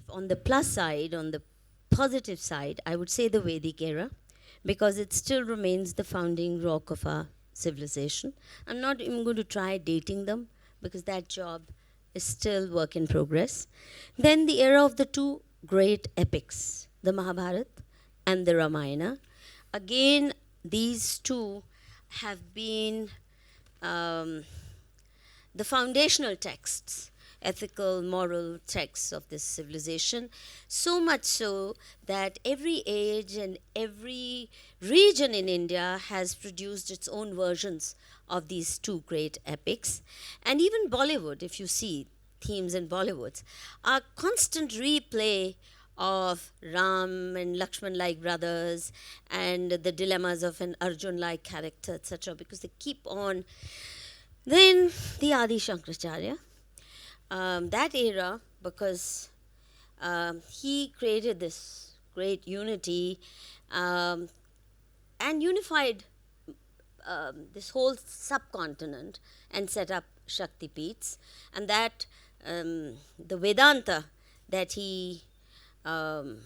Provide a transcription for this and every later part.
on the plus side, on the positive side, I would say the Vedic era, because it still remains the founding rock of our civilization. I'm not even going to try dating them because that job is still work in progress. Then the era of the two great epics, the Mahabharata and the Ramayana. Again, these two have been um, the foundational texts, ethical, moral texts of this civilization. So much so that every age and every region in India has produced its own versions of these two great epics. And even Bollywood, if you see themes in Bollywoods, are constant replay of Ram and Lakshman like brothers and the dilemmas of an Arjun like character, etc., because they keep on. Then the Adi Shankaracharya, that era, because he created this great unity um, and unified this whole subcontinent and set up Shakti Peeths, and that the Vedanta that he um,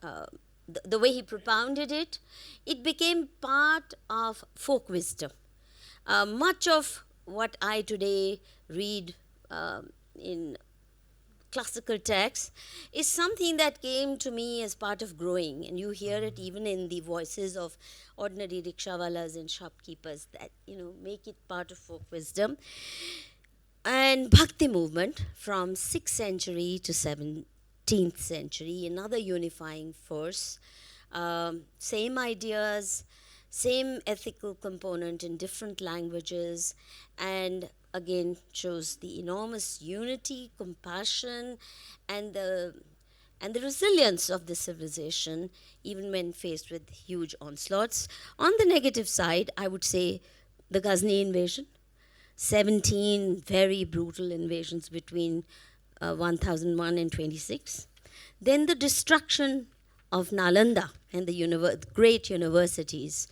the way he propounded it, it became part of folk wisdom. Much of what I today read in classical texts is something that came to me as part of growing, and you hear it even in the voices of ordinary rickshawalas and shopkeepers that make it part of folk wisdom. And Bhakti movement from 6th century to 17th century, another unifying force. Same ideas, same ethical component in different languages, and again shows the enormous unity, compassion, and the resilience of the civilization, even when faced with huge onslaughts. On the negative side, I would say the Ghazni invasion, 17 very brutal invasions between 1001 and 26. Then the destruction of Nalanda and the great universities.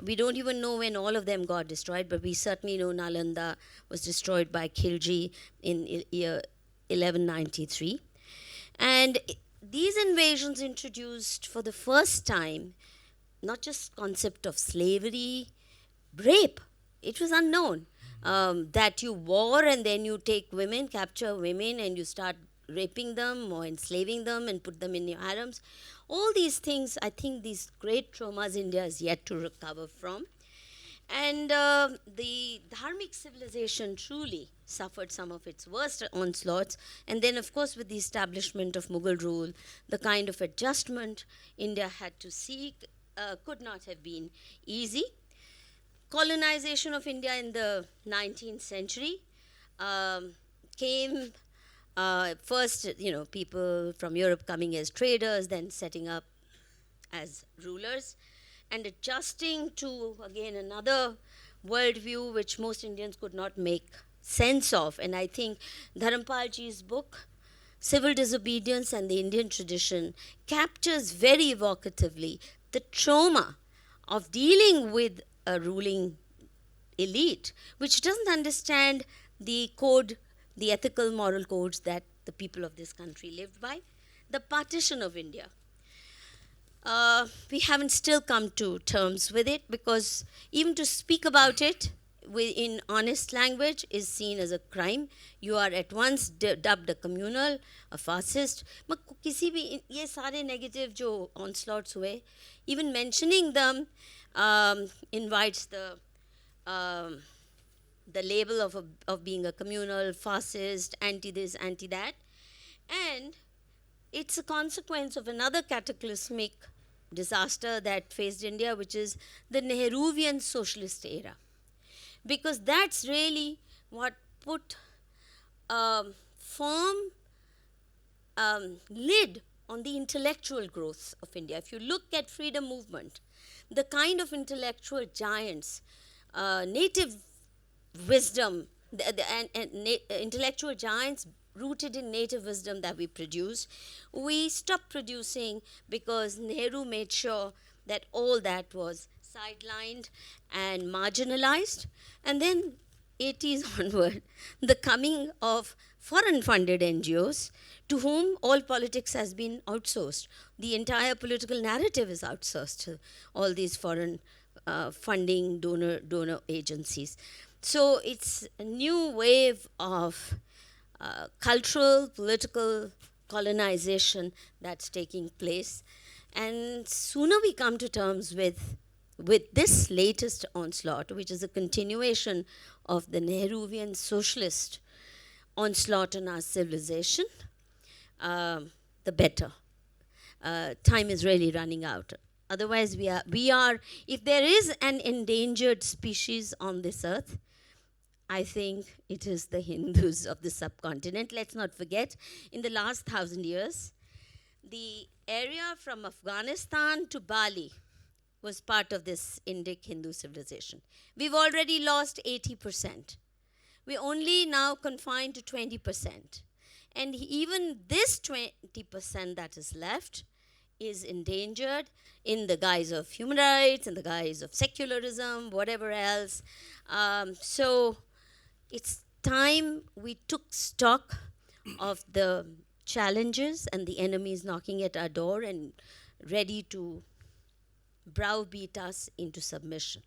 We don't even know when all of them got destroyed, but we certainly know Nalanda was destroyed by Khilji in year 1193. And these invasions introduced for the first time not just concept of slavery, rape. It was unknown that you war and then you take women, capture women, and you start raping them or enslaving them and put them in your harems. All these things, I think these great traumas India is yet to recover from. And the Dharmic civilization truly suffered some of its worst onslaughts. And then, of course, with the establishment of Mughal rule, the kind of adjustment India had to seek could not have been easy. Colonization of India in the 19th century came first, people from Europe coming as traders, then setting up as rulers, and adjusting to, again, another worldview which most Indians could not make sense of. And I think Dharampalji's book, Civil Disobedience and the Indian Tradition, captures very evocatively the trauma of dealing with a ruling elite which doesn't understand the code, the ethical moral codes that the people of this country lived by. The partition of India. We haven't still come to terms with it, because even to speak about it in honest language is seen as a crime. You are at once dubbed a communal, a fascist. किसी भी ये सारे negative जो onslaughts हुए, even mentioning them invites the label of being a communal, fascist, anti this, anti that. And it's a consequence of another cataclysmic disaster that faced India, which is the Nehruvian socialist era. Because that's really what put a firm lid on the intellectual growth of India. If you look at freedom movement, the kind of intellectual giants, native wisdom, intellectual giants rooted in native wisdom that we produce, we stopped producing because Nehru made sure that all that was sidelined and marginalized. And then 80s onward, the coming of foreign funded NGOs to whom all politics has been outsourced. The entire political narrative is outsourced to all these foreign funding donor agencies. So it's a new wave of cultural, political colonization that's taking place. And sooner we come to terms with this latest onslaught, which is a continuation of the Nehruvian socialist onslaught on our civilization, the better. Time is really running out. Otherwise, we are, if there is an endangered species on this earth, I think it is the Hindus of the subcontinent. Let's not forget, in the last 1,000 years, the area from Afghanistan to Bali was part of this Indic Hindu civilization. We've already lost 80%. We're only now confined to 20%. And even this 20% that is left is endangered in the guise of human rights, in the guise of secularism, whatever else. So it's time we took stock of the challenges and the enemies knocking at our door and ready to browbeat us into submission.